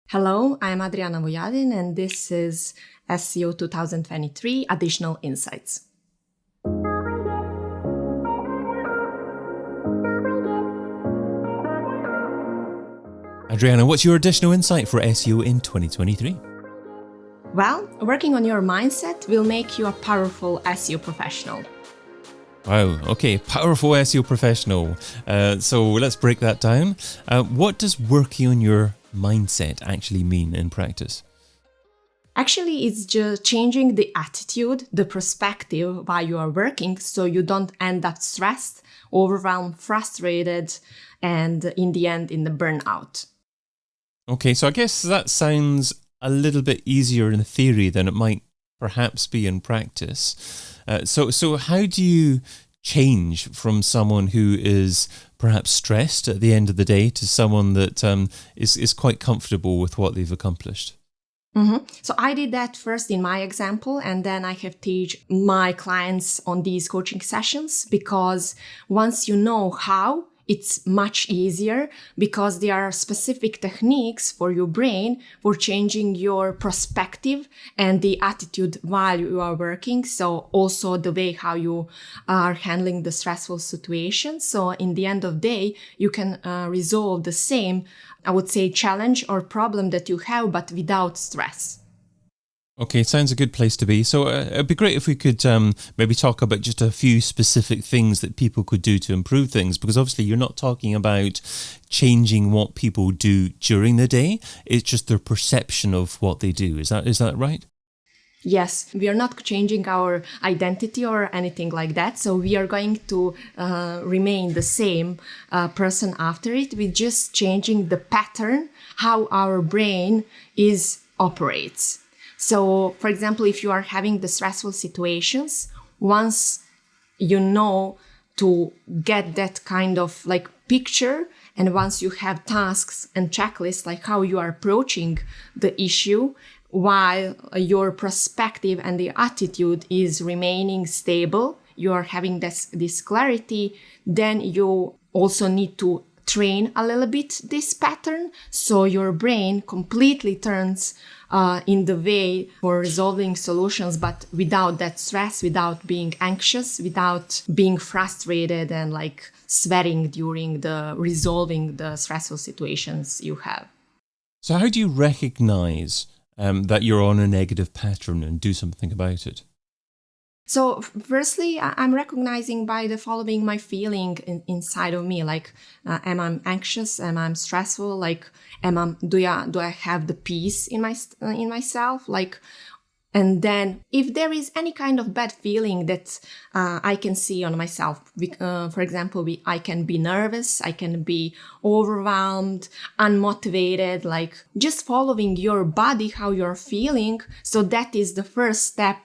Hello, I'm Adrijana Vujadin, and this is SEO 2023 Additional Insights. Adriana, what's your additional insight for SEO in 2023? Well, working on your mindset will make you a powerful SEO professional. Wow, okay, powerful SEO professional. So let's break that down. What does working on your mindset actually mean in practice? Actually, it's just changing the attitude, the perspective while you are working so you don't end up stressed, overwhelmed, frustrated, and in the end, in the burnout. Okay, so I guess that sounds a little bit easier in theory than it might perhaps be in practice. So how do you change from someone who is perhaps stressed at the end of the day to someone that is quite comfortable with what they've accomplished? So I did that first in my example, and then I have teach my clients on these coaching sessions, because once you know how, it's much easier, because there are specific techniques for your brain for changing your perspective and the attitude while you are working. So also the way how you are handling the stressful situation. So in the end of the day, you can resolve the same, I would say, challenge or problem that you have, but without stress. Okay, sounds a good place to be. So it'd be great if we could maybe talk about just a few specific things that people could do to improve things, because obviously you're not talking about changing what people do during the day. It's just their perception of what they do. Is that right? Yes, we are not changing our identity or anything like that. So we are going to remain the same person after it. We're just changing the pattern, how our brain operates. So, for example, if you are having the stressful situations, once you know to get that kind of like picture, and once you have tasks and checklists, like how you are approaching the issue, while your perspective and the attitude is remaining stable, you are having this clarity, then you also need to train a little bit this pattern, so your brain completely turns in the way for resolving solutions, but without that stress, without being anxious, without being frustrated and like sweating during the resolving the stressful situations you have. So how do you recognize that you're on a negative pattern and do something about it? So firstly, I'm recognizing by the following my feeling inside of me, like, am I anxious? Am I stressful? Like, do I have the peace in myself? Like, and then if there is any kind of bad feeling that I can see on myself, for example, I can be nervous, I can be overwhelmed, unmotivated, like just following your body, how you're feeling. So that is the first step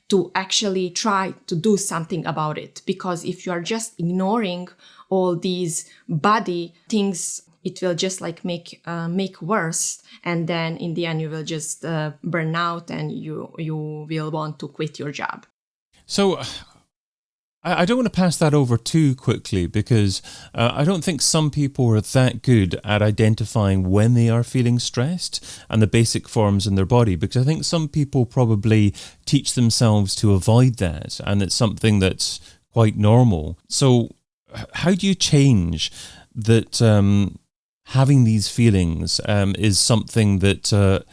to actually try to do something about it. Because if you are just ignoring all these body things, it will just like make worse, and then in the end you will just burn out and you will want to quit your job. So I don't want to pass that over too quickly, because I don't think some people are that good at identifying when they are feeling stressed and the basic forms in their body, because I think some people probably teach themselves to avoid that, and it's something that's quite normal. So how do you change that having these feelings is something that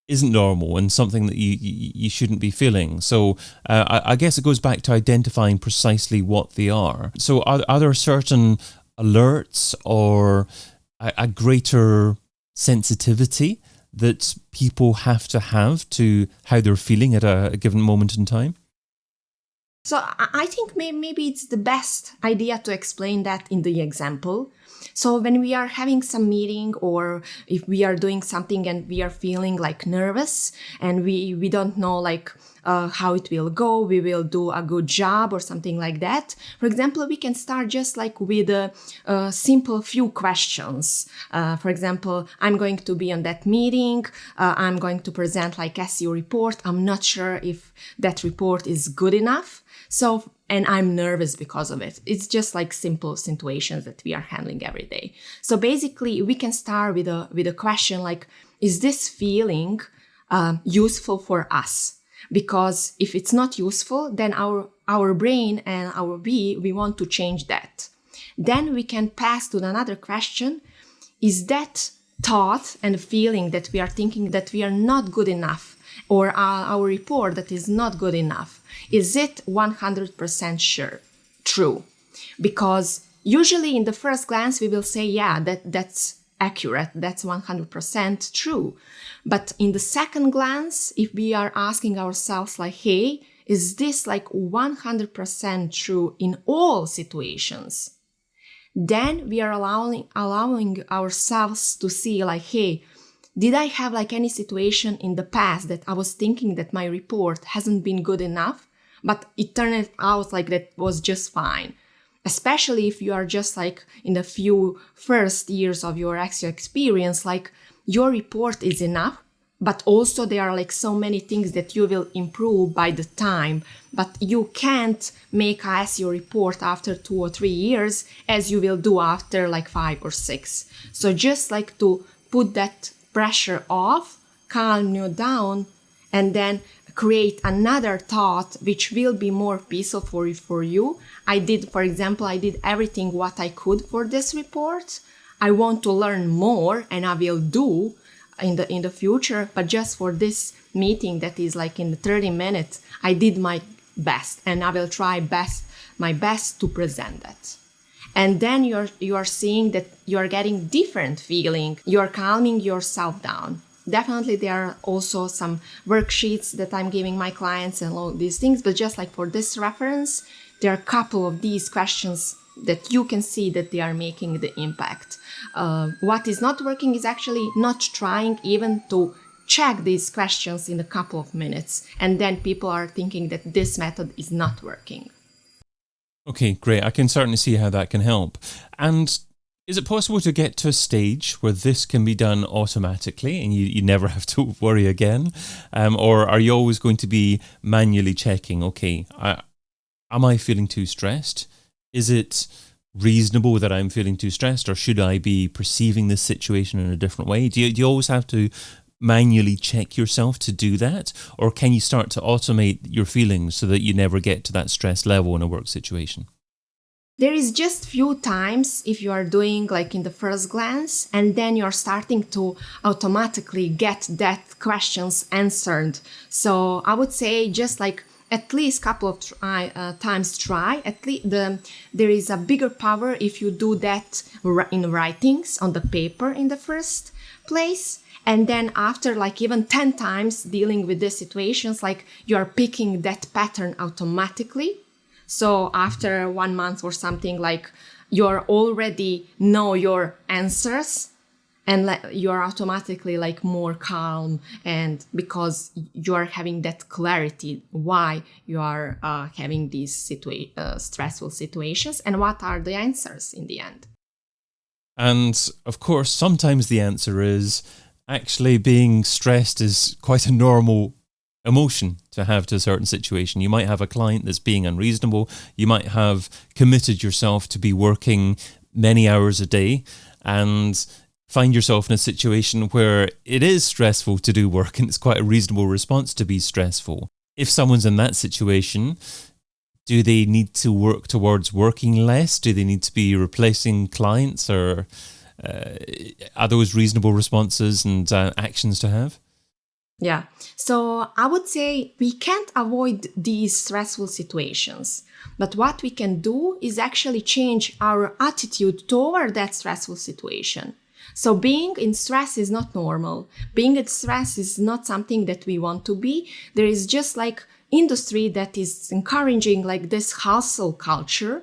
isn't normal and something that you shouldn't be feeling? So I guess it goes back to identifying precisely what they are. So are there certain alerts or a greater sensitivity that people have to how they're feeling at a given moment in time? So I think maybe it's the best idea to explain that in the example. So when we are having some meeting, or if we are doing something and we are feeling like nervous and we don't know like how it will go, we will do a good job or something like that. For example, we can start just like with a simple few questions. For example, I'm going to be on that meeting. I'm going to present like SEO report. I'm not sure if that report is good enough. So and I'm nervous because of it. It's just like simple situations that we are handling every day. So basically, we can start with a question like, is this feeling useful for us? Because if it's not useful, then our brain and we want to change that. Then we can pass to another question. Is that thought and feeling that we are thinking that we are not good enough, or our report that is not good enough, is it 100% sure true? Because usually in the first glance we will say, yeah, that's accurate, that's 100% true. But in the second glance, if we are asking ourselves like, hey, is this like 100% true in all situations? Then we are allowing ourselves to see like, hey, did I have like any situation in the past that I was thinking that my report hasn't been good enough, but it turned out like that was just fine? Especially if you are just like in the few first years of your SEO experience, like your report is enough, but also there are like so many things that you will improve by the time, but you can't make a SEO report after 2 or 3 years as you will do after like 5 or 6. So just like to put that pressure off, calm you down, and then create another thought which will be more peaceful for you. For example, I did everything what I could for this report. I want to learn more, and I will do in the future, but just for this meeting that is like in 30 minutes, I did my best, and I will try my best to present that. And then you are seeing that you are getting different feeling. You are calming yourself down. Definitely there are also some worksheets that I'm giving my clients and all these things, but just like for this reference, there are a couple of these questions that you can see that they are making the impact. What is not working is actually not trying even to check these questions in a couple of minutes. And then people are thinking that this method is not working. Okay, great. I can certainly see how that can help. And is it possible to get to a stage where this can be done automatically and you never have to worry again? Or are you always going to be manually checking, okay, am I feeling too stressed? Is it reasonable that I'm feeling too stressed, or should I be perceiving this situation in a different way? Do you always have to manually check yourself to do that? Or can you start to automate your feelings so that you never get to that stress level in a work situation? There is just few times if you are doing like in the first glance, and then you're starting to automatically get that questions answered. So I would say just like at least couple of times try. At least there is a bigger power if you do that in writings on the paper in the first place. And then after like even 10 times dealing with these situations, like you're picking that pattern automatically. So after 1 month or something, like you're already know your answers, and you're automatically like more calm, and because you are having that clarity why you are having these stressful situations and what are the answers in the end. And of course, sometimes the answer is actually being stressed is quite a normal emotion to have to a certain situation. You might have a client that's being unreasonable. You might have committed yourself to be working many hours a day and find yourself in a situation where it is stressful to do work, and it's quite a reasonable response to be stressful. If someone's in that situation, do they need to work towards working less? Do they need to be replacing clients, or are those reasonable responses and actions to have? Yeah, so I would say we can't avoid these stressful situations, but what we can do is actually change our attitude toward that stressful situation. So being in stress is not normal. Being in stress is not something that we want to be. There is just like industry that is encouraging like this hustle culture.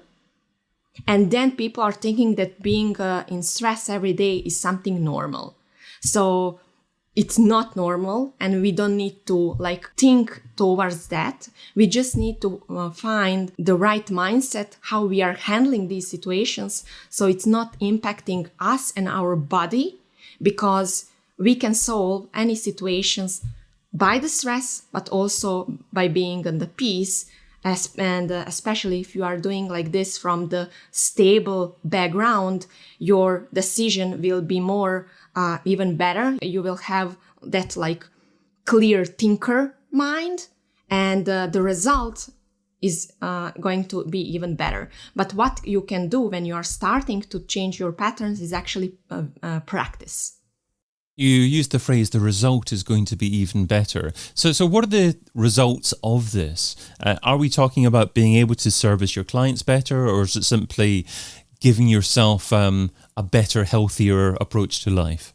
And then people are thinking that being in stress every day is something normal. So it's not normal, and we don't need to like think towards that. We just need to find the right mindset, how we are handling these situations, so it's not impacting us and our body, because we can solve any situations by the stress, but also by being in the peace And especially if you are doing like this from the stable background, your decision will be more even better. You will have that like clear thinker mind, and the result is going to be even better. But what you can do when you are starting to change your patterns is actually practice. You used the phrase, the result is going to be even better. So what are the results of this? Are we talking about being able to service your clients better, or is it simply giving yourself a better, healthier approach to life?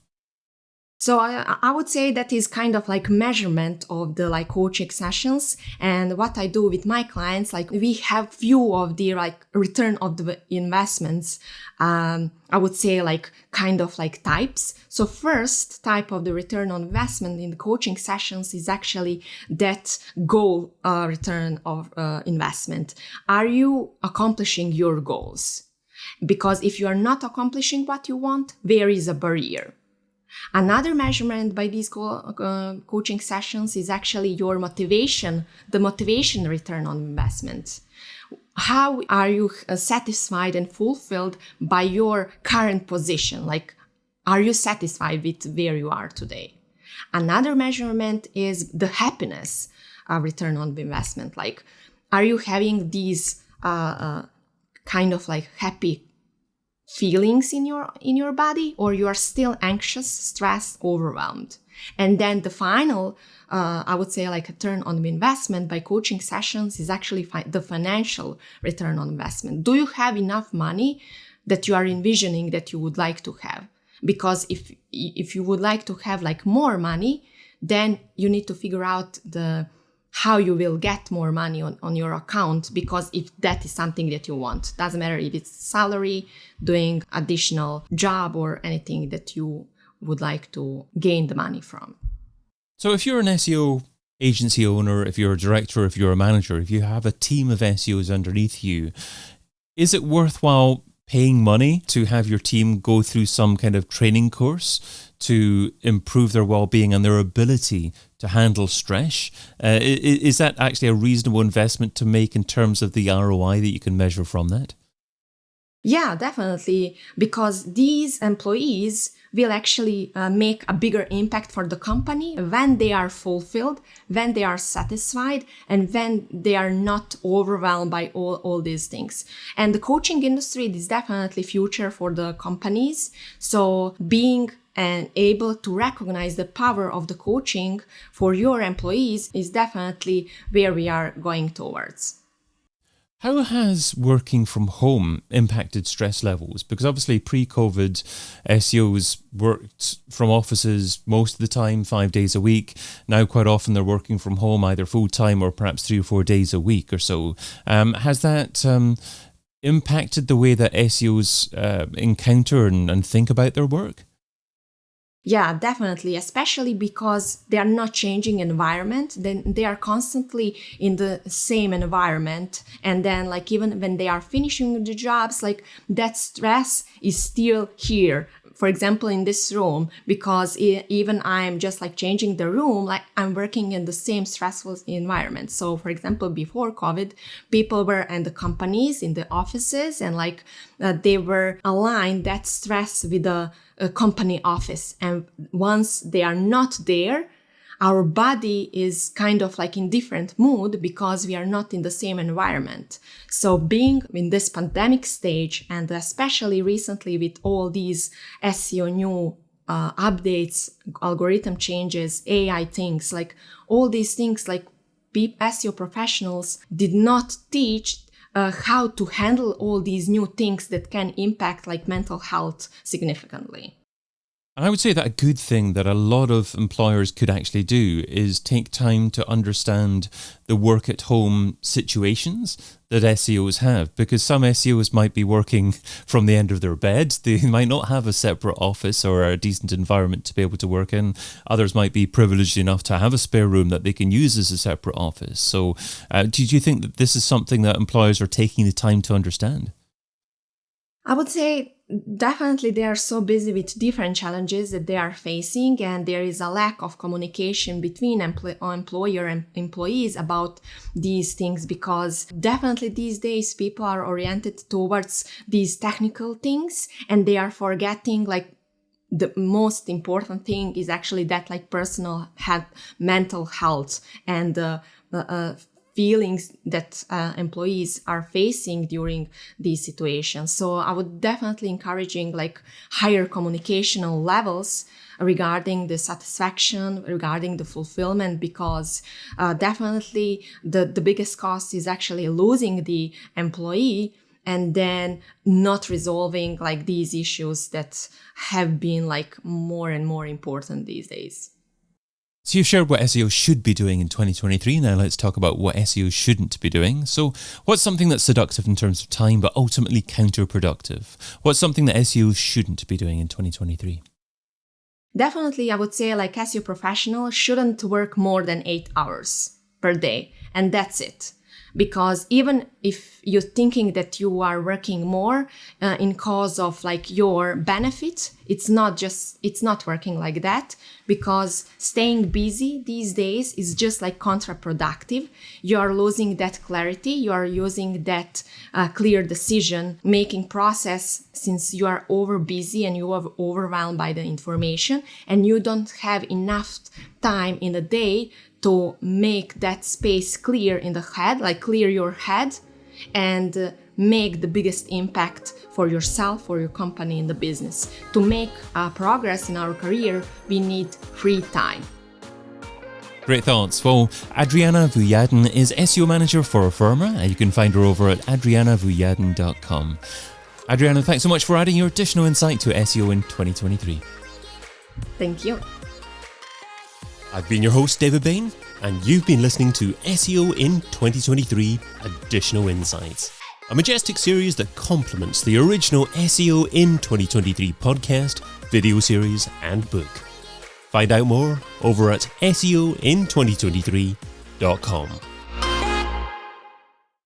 So I would say that is kind of like measurement of the like coaching sessions. And what I do with my clients, like we have few of the like return of the investments. I would say like kind of like types. So first type of the return on investment in the coaching sessions is actually that goal return of investment. Are you accomplishing your goals? Because if you are not accomplishing what you want, there is a barrier. Another measurement by these coaching sessions is actually your motivation, the motivation return on investment. How are you satisfied and fulfilled by your current position? Like, are you satisfied with where you are today? Another measurement is the happiness return on investment. Like, are you having these kind of like happy feelings in your body, or you are still anxious, stressed, overwhelmed? And then the final, I would say like a return on investment by coaching sessions is actually the financial return on investment. Do you have enough money that you are envisioning that you would like to have? Because if you would like to have like more money, then you need to figure out how you will get more money on your account, because if that is something that you want, doesn't matter if it's salary, doing additional job, or anything that you would like to gain the money from. So if you're an SEO agency owner, if you're a director, if you're a manager, if you have a team of SEOs underneath you, is it worthwhile paying money to have your team go through some kind of training course to improve their well-being and their ability to handle stress? Is that actually a reasonable investment to make in terms of the ROI that you can measure from that? Yeah, definitely, because these employees will actually make a bigger impact for the company when they are fulfilled, when they are satisfied, and when they are not overwhelmed by all these things. And the coaching industry is definitely future for the companies. So being and able to recognize the power of the coaching for your employees is definitely where we are going towards. How has working from home impacted stress levels? Because obviously pre-COVID, SEOs worked from offices most of the time, 5 days a week. Now quite often they're working from home either full-time or perhaps 3 or 4 days a week or so. Has that impacted the way that SEOs encounter and think about their work? Yeah, definitely, especially because they are not changing environment, then they are constantly in the same environment. And then like even when they are finishing the jobs, like that stress is still here. For example, in this room, because even I'm just like changing the room, like I'm working in the same stressful environment. So for example, before COVID, people were in the companies, in the offices, and like they were aligned that stress with the company office. And once they are not there, our body is kind of like in different mood because we are not in the same environment. So being in this pandemic stage, and especially recently with all these SEO new updates, algorithm changes, AI things, like all these things, like SEO professionals did not teach how to handle all these new things that can impact like mental health significantly. And I would say that a good thing that a lot of employers could actually do is take time to understand the work at home situations that SEOs have, because some SEOs might be working from the end of their bed. They might not have a separate office or a decent environment to be able to work in. Others might be privileged enough to have a spare room that they can use as a separate office. So do you think that this is something that employers are taking the time to understand? I would say definitely they are so busy with different challenges that they are facing, and there is a lack of communication between employer and employees about these things, because definitely these days people are oriented towards these technical things and they are forgetting like the most important thing is actually that like personal health, mental health, and feelings that employees are facing during these situations. So I would definitely encouraging like higher communicational levels regarding the satisfaction, regarding the fulfillment, because definitely the biggest cost is actually losing the employee and then not resolving like these issues that have been like more and more important these days. So you've shared what SEO should be doing in 2023. Now let's talk about what SEO shouldn't be doing. So what's something that's seductive in terms of time but ultimately counterproductive? What's something that SEO shouldn't be doing in 2023? Definitely, I would say like SEO professional shouldn't work more than 8 hours per day, and that's it. Because even if you're thinking that you are working more in cause of like your benefit, it's not working like that, because staying busy these days is just like counterproductive. You are losing that clarity. You are using that clear decision making process, since you are over busy and you are overwhelmed by the information and you don't have enough time in the day to make that space clear in the head, like clear your head and make the biggest impact for yourself, for your company in the business. To make progress in our career, we need free time. Great thoughts. Well, Adrijana Vujadin is SEO manager for Affirma, and you can find her over at adrianavujadin.com. Adrijana, thanks so much for adding your additional insight to SEO in 2023. Thank you. I've been your host, David Bain, and you've been listening to SEO in 2023 Additional Insights, a majestic series that complements the original SEO in 2023 podcast, video series, and book. Find out more over at SEOin2023.com.